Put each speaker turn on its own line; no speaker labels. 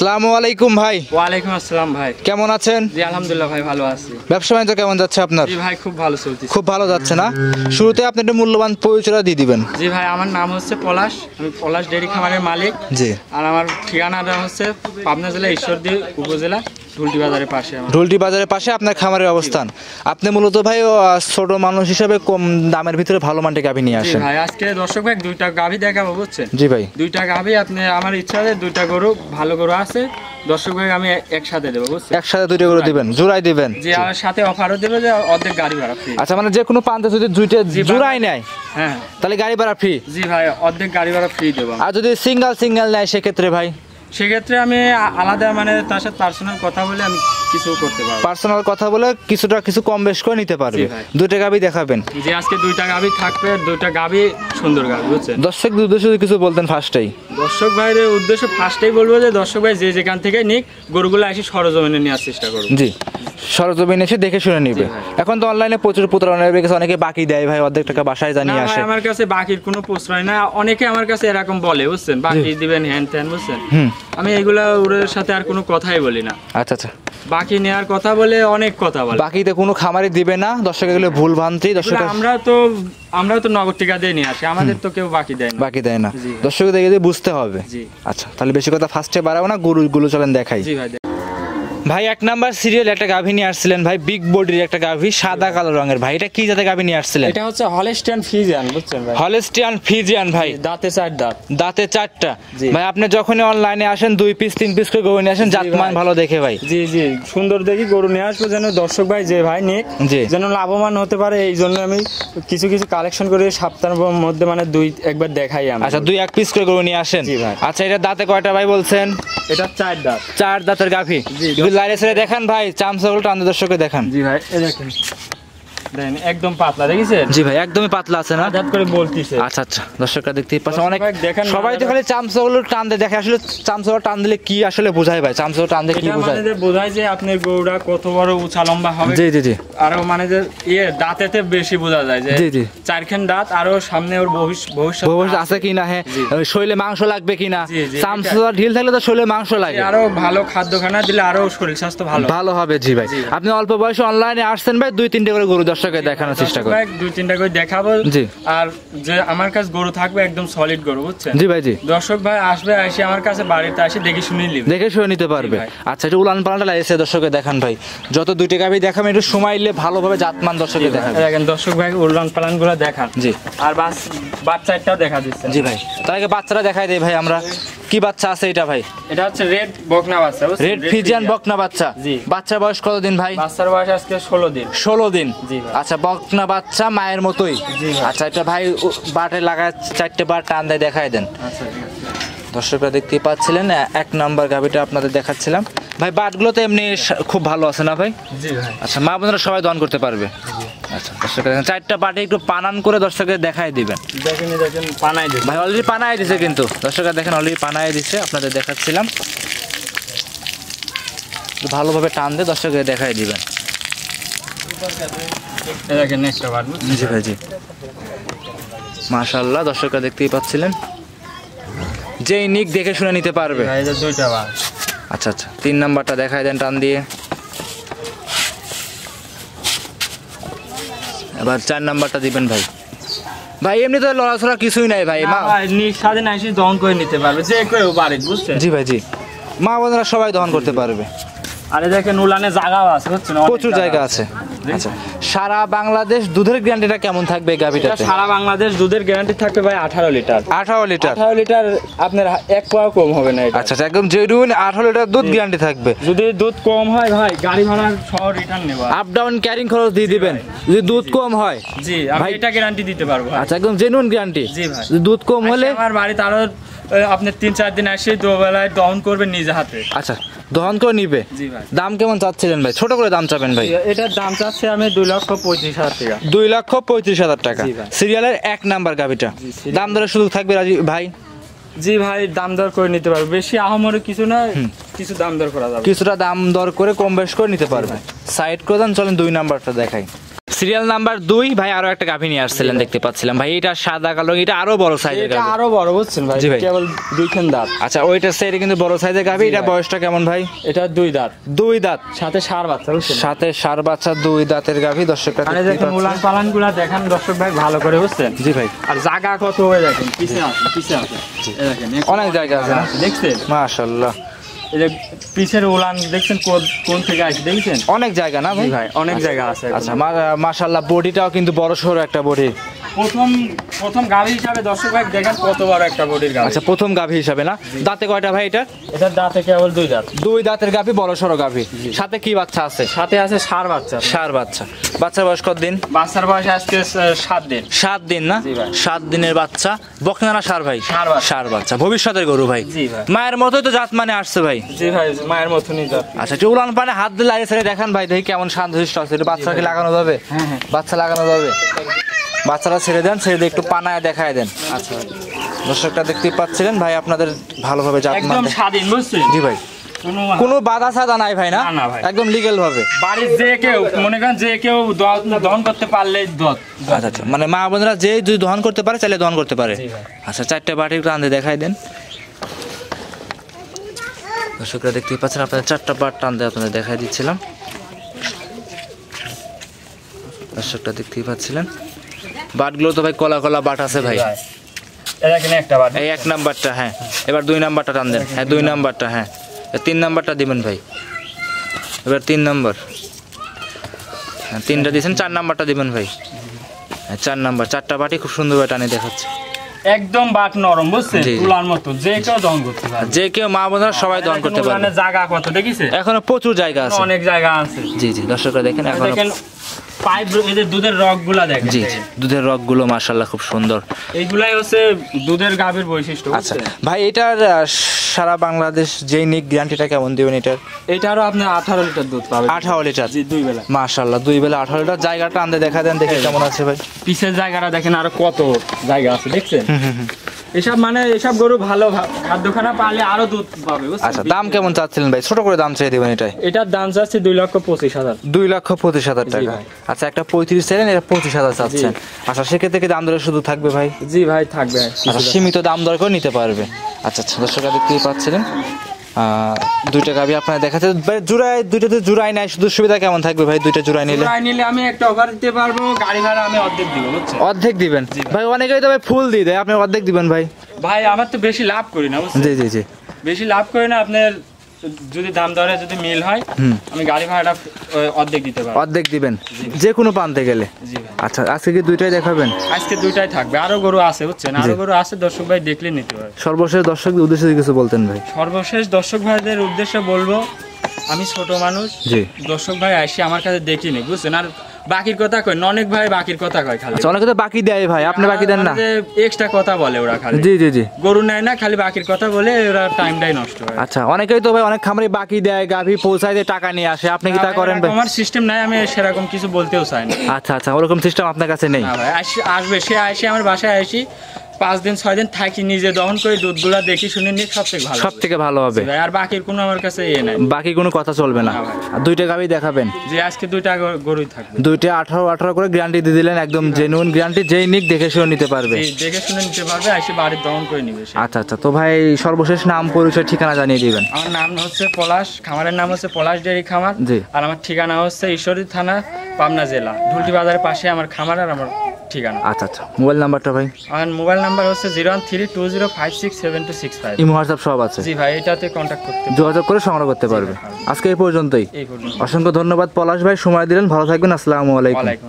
আসসালামু আলাইকুম ভাই।
ওয়ালাইকুম আসসালাম ভাই,
কেমন আছেন?
জি আলহামদুলিল্লাহ ভাই, ভালো আছি।
ব্যবসা বাণিজ্য কেমন যাচ্ছে আপনার?
জি ভাই, খুব ভালো চলতেছে।
খুব ভালো যাচ্ছে না? শুরুতে আপনি একটু মূল্যবান পরিচয় দিয়ে দিবেন।
জি ভাই, আমার নাম হচ্ছে পলাশ, আমি পলাশ ডেয়ারি খামারের মালিক।
জি।
আর আমার ঠিকানাটা হচ্ছে পাবনা জেলা ঈশ্বরদী উপজেলা ঢুলটি বাজারের পাশে।
ঢুলটি বাজারের পাশে আপনার খামারের অবস্থান। আপনি মূলত ভাই ছোট মানুষ হিসেবে কম দামের ভিতরে ভালো মানের গাভী নিয়ে আসেন।
ভাই আজকে দর্শক ভাই দুইটা গাভী দেখাবো, বুঝছেন?
জি ভাই।
দুইটা গাভী আপনি, আমার ইচ্ছা আছে দুইটা গরু, ভালো গরু আছে, দর্শক ভাই আমি একসাথে দেবো, বুঝছেন?
একসাথে দুইটা গরু দিবেন, জোড়াই দিবেন?
জি, আর সাথে অফারও দেবে যে অর্ধেক গাড়ি ভাড়া ফ্রি।
আচ্ছা, মানে যে কোনো প্রান্তে যদি দুইটা জোড়াই নেয়
হ্যাঁ
তাহলে গাড়ি ভাড়া ফ্রি?
জি ভাই, অর্ধেক গাড়ি ভাড়া ফ্রি দেবো।
আর যদি সিঙ্গেল নেয় সেক্ষেত্রে ভাই?
সেক্ষেত্রে আমি আলাদা মানে তার সাথে পার্সোনাল কথা বলে আমি কিছু করতে পারবো।
পার্সোনাল কথা বলে কিছু কম বেশ করে নিতে পারবে। দুইটা গাভী দেখাবেন?
যে আজকে দুইটা গাভী থাকবে, দুইটা গাভী সুন্দর গাভী, বুঝছেন?
দর্শকদের উদ্দেশ্যে কিছু বলতেন ফার্স্টেই?
দর্শক ভাইয়ের উদ্দেশ্যে ফার্স্টেই বলবো যে দর্শক ভাই যে যেখান থেকে নিক গরুগুলো এসে সরজমিনে নেওয়ার চেষ্টা করুন।
জি, সরজমিনে এসে দেখে শুনে নিবে। এখন তো অনলাইনে প্রচুর প্রতারণা হয়ে গেছে, অনেকে বাকি দেয় ভাই, অর্ধেক টাকা বাসায় জানিয়ে আসে।
আমার কাছে বাকির কোনো প্রশ্রয় না, অনেকে আমার কাছে এরকম বলে, বুঝছেন, বাকি দিবেন হ্যান ত্যান, বুঝছেন? আমি এগুলা ওর সাথে আর কোনো কথাই বলি না।
আচ্ছা আচ্ছা,
বাকি নেওয়ার কথা বলে অনেক কথা বলে।
বাকিতে কোনো খামারি দিবে না, দর্শক এগুলো ভুল ভ্রান্তি। দর্শক
আমরা তো নগদ টাকা দিয়ে নিয়ে আসি, আমাদের তো কেউ বাকি দেয় না।
বাকি দেয় না, দর্শক দেখে বুঝতে হবে। আচ্ছা, তাহলে বেশি কথা ফার্স্টে বাড়াবো না, গরুগুলো চলেন দেখাই।
জি ভাই।
ভাই 1 নাম্বার সিরিয়াল একটা গাভী নিয়ে আসছিলেন ভাই, বিগ বডির একটা গাভী, সাদা কালো রঙের। ভাই এটা কি জাতের গাভী নিয়ে আসছিলেন?
এটা হচ্ছে হলস্টিয়ান ফ্রিজিয়ান, বুঝছেন ভাই?
হলস্টিয়ান ফ্রিজিয়ান ভাই,
দাঁতে 4 দাঁত।
দাঁতে 4টা। ভাই আপনি যখনই অনলাইনে আসেন 2 পিস 3 পিস করে গরু নিয়ে আসেন, জাতমান ভালো দেখে ভাই।
জি জি, সুন্দর দেখি গরু নিয়ে আসবো, যেন দর্শক ভাই যে ভাই নিক যেন লাভবান হতে পারে। এই জন্য আমি কিছু কালেকশন করে সপ্তাহের মধ্যে মানে একবার দেখাই আমি।
আচ্ছা, 2-1 পিস করে গরু নিয়ে আসেন। আচ্ছা, এটা দাঁতে কয়টা ভাই বলছেন?
এটা 4 দাঁত।
4 দাঁতের গাভী। যদি লাইরে ছেড়ে দেখান ভাই, চামচাগুলো টান দর্শককে দেখান।
জি ভাই, এই দেখেন, দেন একদম পাতলা, দেখেছেন?
জি ভাই, একদমই পাতলা আছে না?
আজাদ করে বলতিছে।
আচ্ছা আচ্ছা, দর্শকরা দেখতেই পাচ্ছেন, অনেক সবাই তো খালি চামচাগুলো টান দিয়ে দেখে, আসলে চামচাগুলো টান দিলে কি আসলে বোঝায় ভাই? চামচাগুলো টান দিয়ে কি বোঝায়?
মানে বোঝায় যে আপনার গরুটা কত বড় উঁচা লম্বা হবে। জি জি জি। আর মানে যে দাঁতেতে বেশি বোঝা যায় যে 4খান দাঁত, আরো সামনে ওর ভবিষ্যৎ
আছে কিনা, হ্যাঁ শরীরে মাংস লাগবে কিনা। চামচা ঢিল থাকলে তো শরীরে মাংস লাগে,
আরো ভালো খাদ্য খানা দিলে আরো শরীর স্বাস্থ্য ভালো হবে। জি ভাই,
আপনি অল্প বয়সে অনলাইনে আসছেন ভাই, 2-3টা করে গরু দর্শককে দেখানোর চেষ্টা করুন।
2-3টা করে দেখাবো। জি। আর যে আমার কাছে গরু থাকবে একদম সলিড গরু, বুঝছেন? জি ভাই জি। দর্শক ভাই আসবে, এসে আমার কাছে বাড়িতে এসে দেখে শুনে
নিতে পারবে। আচ্ছা, একটু উলান পালানটা লাগছে দর্শককে দেখান ভাই, যত 2টা গাভী দেখাবেন একটু সময় নিলে ভালোভাবে জাতমান দর্শককে দেখান।
দেখেন দর্শক ভাই, উলান পালান গুলো দেখান। জি। আর বাচ্চাটাও দেখা দিচ্ছে।
জি ভাই, তার আগে বাচ্চাটা দেখাই দেই ভাই আমরা। কি বাচ্চা আছে এটা ভাই?
এটা হচ্ছে রেড বকনা বাচ্চা,
রেড ফ্রিজিয়ান বকনা বাচ্চা। জি। বাচ্চার বয়স কতদিন ভাই?
বাচ্চার বয়স আজকে 16 দিন।
16 দিন। জি ভাই। আচ্ছা, বকনা বাচ্চা মায়ের মতোই। জি। আচ্ছা, এটা ভাই বাটে লাগায় 4টে বার টান দিয়ে দেখায় দেন। আচ্ছা, দর্শকরা দেখতেই পাচ্ছিলেন 1 নাম্বার গাভীটা আপনাদের দেখাচ্ছিলাম ভাই। বাটগুলো তো এমনি খুব ভালো আছে না ভাই? জি ভাই। আচ্ছা, মা বোনেরা সবাই দহন করতে পারবে। আচ্ছা, দর্শকরা 4টা বাটে একটু পানান করে দর্শকদের দেখাই দিবেন।
দেখেন পানাই দিছে
ভাই, অলরেডি পানাই দিছে কিন্তু দর্শকরা দেখেন, অলরেডি পানাই দিছে, আপনাদের দেখাচ্ছিলাম। ভালোভাবে টান দিয়ে দর্শকদের দেখাই দিবেন।
দেখেন নেক্সট বার।
জি ভাই জি, মাশাআল্লাহ, দর্শকরা দেখতেই পাচ্ছিলেন, যেই নিক দেখে শুনে নিতে পারবে। আচ্ছা আচ্ছা, 3 নাম্বারটা দেখাই দেন টান দিয়ে। এবার 4 নাম্বারটা দিবেন ভাই। ভাই এমনি তো লড়াছড়া কিছুই নাই ভাই,
নিক স্বাধীন এসে দহন করে নিতে পারবে যে কেউ পারে, বুঝছেন?
জি ভাই জি, মা বোনেরা সবাই দহন করতে পারবে।
আরে দেখেন উলানে জায়গা আছে, বুঝছেন?
প্রচুর জায়গা আছে। আচ্ছা, সারা বাংলাদেশ দুধের গ্যারান্টিটা কেমন থাকবে গাভীটাতে?
সারা বাংলাদেশ দুধের গ্যারান্টি থাকবে ভাই 18 লিটার।
18 লিটার?
18 লিটার আপনার 1 পাও কম হবে না।
আচ্ছা, একদম জেনুইন 18 লিটার দুধ গ্যারান্টি থাকবে।
যদি দুধ কম হয় ভাই গাড়ি ভাড়া সহ রিটার্ন নেব,
আপ ডাউন ক্যারিং খরচ দিয়ে দিবেন যদি দুধ কম হয়।
জি, আমি এটা গ্যারান্টি দিতে পারবো।
আচ্ছা, একদম জেনুইন গ্যারান্টি।
জি ভাই,
দুধ কম হলে
আমার বাড়িতে আরো আপনি 3-4 দিন এসে দুবেলায় দহন করবেন নিজে হাতে।
আচ্ছা, দহন করে নিবে।
জি ভাই।
দাম কেমন চাচ্ছিলেন ভাই? ছোট করে দাম চাবেন ভাই?
এটার দাম চাচ্ছি আমি 2,35,000 টাকা।
2,35,000 টাকা। সিরিয়ালের 1 নাম্বার গাভীটা, দাম দরের সুযোগ থাকবে রাজি ভাই?
জি ভাই, দাম দর করে নিতে পারবে, বেশি আহামরি কিছু না, কিছু দাম দর করা যাবে,
কিছুটা দাম দর করে কম বেশ করে নিতে পারবে। সাইড করে দেন, চলেন 2 নাম্বারটা দেখাই। সিরিয়াল নাম্বার 2 ভাই আরো একটা গাভী নিয়ে আসছিলেন দেখতে পাচ্ছিলাম ভাই, এটা সাদা কালো, এটা আরো বড় সাইজের
এটা
গাভী।
আরো বড় বুঝছেন ভাই,
জি ভাই।
কেবল 2 খান দাঁত।
আচ্ছা ওইটা সেটা কিন্তু বড় সাইজের গাভী, এটা বয়সটা কেমন ভাই?
এটা 2 দাঁত,
2 দাঁত,
সাথে ষাঁড় বাচ্চা বুঝছেন।
সাথে ষাঁড় বাচ্চা, 2 দাঁতের গাভী। দর্শকরা
মানে
দেখতে
দেখেন
পাচ্ছেন।
উলান পালানগুলা দেখেন দর্শক ভাই ভালো করে বুঝছেন।
জি ভাই,
আর জায়গা কত হয়ে দেখেন, পিছে আছে এই দেখেন
অনেক জায়গা আছে না?
দেখছেন
মাশাআল্লাহ,
এই যে পিছের উলান দেখছেন কোন থেকে আসে দেখছেন?
অনেক জায়গা না
জি
ভাই?
ভাই অনেক জায়গা আছে।
আচ্ছা মাশাআল্লাহ, বডিটাও কিন্তু বড় সরো একটা বডি।
প্রথম গাভী হিসাবে দর্শক ভাই দেখেন কত বড় একটা বডির গাভী।
আচ্ছা প্রথম গাভী হিসাবে না? দাঁতে কয়টা ভাই এটা?
এটার দাঁতে কেবল 2 দাঁত।
2 দাঁতের গাভী, বড় সরো গাভী। সাথে কি বাচ্চা আছে?
সাথে আছে ষাঁড় বাচ্চা।
ষাঁড় বাচ্চা। বাচ্চার বয়স কত দিন?
বাচ্চার বয়স আজকে 7 দিন।
7 দিন না?
জি ভাই।
7 দিনের বাচ্চা। বকনা না ষাঁড় ভাই?
ষাঁড় বাচ্চা।
ষাঁড় বাচ্চা, ভবিষ্যতের গরু ভাই।
জি ভাই।
মায়ের মতোই তো জাত মানে আসছে ভাই।
জি ভাই মায়ের মতনই জাত।
আচ্ছা একটু উলান পানে হাত দিয়ে লাগিয়ে ছেড়ে দেখান ভাই, দেখি কেমন শান্তশিষ্ট আছে। এটা বাচ্চা কি লাগানো যাবে?
হ্যাঁ।
বাচ্চা লাগানো যাবে। বাচ্চারা ছেড়ে দেন, ছেড়ে দিয়ে একটু পানায় দেখায় দেন।
আচ্ছা
দর্শকটা দেখতেই পাচ্ছিলেন ভাই, আপনাদের ভালোভাবে জাত
একদম
মানতে।
স্বাধীন বুঝছেন।
জি ভাই,
কোনো
কোনো বাধা সাদা নাই ভাই না?
না ভাই।
একদম লিগ্যাল ভাবে।
বাড়ির যে কেউ মনে করেন যে কেউ দহন করতে পারলে
আচ্ছা আচ্ছা, মানে মা বোনেরা যে যদি দহন করতে পারে চাইলে দহন করতে পারে।
জি ভাই।
আচ্ছা 4টে বাটি একটু আনতে দেখাই দেন। দর্শকরা দেখতেই পাচ্ছেন, আপনাদের 4টা বাট টানতে আপনাদের দেখাই দিচ্ছিলাম। দর্শকটা দেখতেই পাচ্ছিলেন, বাটগুলো তো ভাই কলা কলা বাট আছে ভাই।
এটা কিনে একটা বাট।
এই 1 নাম্বারটা, হ্যাঁ। এবার 2 নাম্বারটা টান দেন। হ্যাঁ 2 নাম্বারটা, হ্যাঁ। 3 নাম্বারটা দিবেন ভাই। এবার 3 নাম্বার, হ্যাঁ 3টা দিয়েছেন। 4 নাম্বারটা দিবেন ভাই। হ্যাঁ 4 নাম্বার। 4টা বাটি খুব সুন্দরভাবে টানে দেখাচ্ছে।
একদম বাট নরম বুঝছেন,
জি।
তুলার মতো যে কেউ দহন করতে পারে।
যে কেউ মা বোনেরা সবাই দহন করতে পারে।
উলানের জায়গা কত দেখিছে?
এখনো প্রচুর জায়গা আছে।
অনেক জায়গা আছে।
জি জি, দর্শকরা দেখেন এখনো।
দেখেন পাইপ, এদের দুধের রগগুলা দেখেন।
জি জি, দুধের রগগুলো মাশাআল্লাহ খুব সুন্দর।
এইগুলাই হচ্ছে দুধের গাভীর বৈশিষ্ট্য
আচ্ছা
বুঝছেন।
ভাই, এটার সারা বাংলাদেশ যেই নিক গ্যারান্টিটা কেমন দিবেন এটার?
এটারও আপনি 18 লিটার দুধ পাবেন।
18 লিটার?
জি 2 বেলা।
মাশাআল্লাহ 2 বেলা 18 লিটার। জায়গাটা আনতে দেখা দেন, দেখি কেমন আছে ভাই।
পিছের জায়গাটা দেখেন আরো কত জায়গা আছে দেখছেন। এসব মানে এসব গরু ভালো খাদ্যখানা পালে আরো দুধ পাবে বুঝছেন।
আচ্ছা দাম কেমন চাচ্ছিলেন ভাই? ছোট করে দাম চেয়ে দিবেন এটাই।
এটার দাম যাচ্ছে 2,25,000।
2,25,000 টাকা।
ভাই।
আচ্ছা একটা 35 চাইলেন, এটা 25,000 চাচ্ছেন। আচ্ছা সেক্ষেত্রে কি দাম দরে শুধু থাকবে ভাই?
জি ভাই থাকবে।
আচ্ছা সীমিত দাম দর করে নিতে পারবে। আচ্ছা আচ্ছা, দর্শকরা দেখতেই পাচ্ছিলেন 2টা গাভী আপনারা দেখাচ্ছে। জোড়ায়, দুইটাতে জোড়ায় নাই, শুধু সুবিধা কেমন থাকবে ভাই 2টা জোড়ায় নিলে?
জোড়ায় নিলে আমি একটা অফার দিতে পারবো, গাড়ি ভাড়া আমি অর্ধেক দিব বুঝছেন।
অর্ধেক দিবেন ভাই? অনেকেই তো ভাই ফুল দিয়ে দেয়, আপনি অর্ধেক দিবেন ভাই?
ভাই আমার তো বেশি লাভ করি না বুঝছেন।
জি জি জি,
বেশি লাভ করি না। আপনার যদি দাম দরে যদি মিল হয় আমি গাড়ি ভাড়াটা অর্ধেক দিতে পারবো।
অর্ধেক দিবেন যে কোনো পানতে গেলে?
জি ভাই।
আচ্ছা আজকে কি 2টাই দেখাবেন?
আজকে 2টাই থাকবে, আরো গরু আছে বুঝছেন। আরো গরু আছে, দর্শক ভাই দেখলে নিতে পারবে।
সর্বশেষ দর্শকদের উদ্দেশ্যে যদি কিছু বলতেন ভাই।
সর্বশেষ দর্শক ভাইদের উদ্দেশ্যে বলবো, আমি ছোট মানুষ,
জি।
দর্শক ভাই আসি আমার কাছে দেখিনি বুঝছেন। আর বাকির কথা কয়, অনেক ভাই বাকির কথা কয় খালি।
আচ্ছা অনেকে তো বাকি দেয় ভাই, আপনি বাকি দেন না?
এক্সট্রা কথা বলে ওরা খালি।
জি জি জি,
গরু নেয় না, খালি বাকির কথা বলে ওরা টাইমটাই নষ্ট হয়।
আচ্ছা অনেকেই তো ভাই অনেক খামারে বাকি দেয়, গাভী পৌঁছায় দিয়ে টাকা নিয়ে আসে, আপনি কি তা করেন ভাই?
আমার সিস্টেম নাই, আমি সেরকম কিছু বলতেও চাই না।
আচ্ছা আচ্ছা, ওরকম সিস্টেম আপনার কাছে নেই?
না ভাই, আসবে সে আসে আমার বাসায় আসি, 5 দিন 6 দিন থাকি, নিজে দহন করে দুধগুলা দেখি শুনে নিই, সবথেকে ভালো।
সব থেকে ভালো হবে।
ভাই, আর বাকির কোনো আমার কাছে নাই।
বাকি কোনো কথা চলবে না।
না ভাই।
আর 2টা গাভী দেখাবেন?
যে আজকে 2টা গরুই থাকবে।
2টা 18 করে গ্যারান্টি দিয়ে দিলেন, একদম জেনুইন গ্যারান্টি, যেই নিক দেখে শুনে নিতে পারবে।
দেখে শুনে নিতে পারবে, আসে বাড়ির দহন করে নিবে সে।
আচ্ছা আচ্ছা, তো ভাই সর্বশেষ নাম পরিচয় ঠিকানা জানিয়ে দিবেন।
আমার নাম হচ্ছে পলাশ, খামারের নাম হচ্ছে পলাশ ডেয়ারি খামার।
জি।
আর আমার ঠিকানা হচ্ছে ঈশ্বরদী থানা, পাবনা জেলা, ঢুলটি বাজারের পাশে আমার খামার আর আমার ঠিকানা।
আচ্ছা আচ্ছা, মোবাইল নাম্বারটা ভাই?
আমার মোবাইল নাম্বার হচ্ছে 013205672265।
ইমো হোয়াটসঅ্যাপ সব আছে?
জি ভাই, এটাতে কন্ট্যাক্ট করতে
যোগাযোগ করে সংগ্রহ করতে পারবে। আজকে এই পর্যন্তই।
এই পর্যন্ত।
অসংখ্য ধন্যবাদ পলাশ ভাই, সময় দিলেন। ভালো থাকবেন। আসসালামু আলাইকুম।
ওয়ালাইকুম।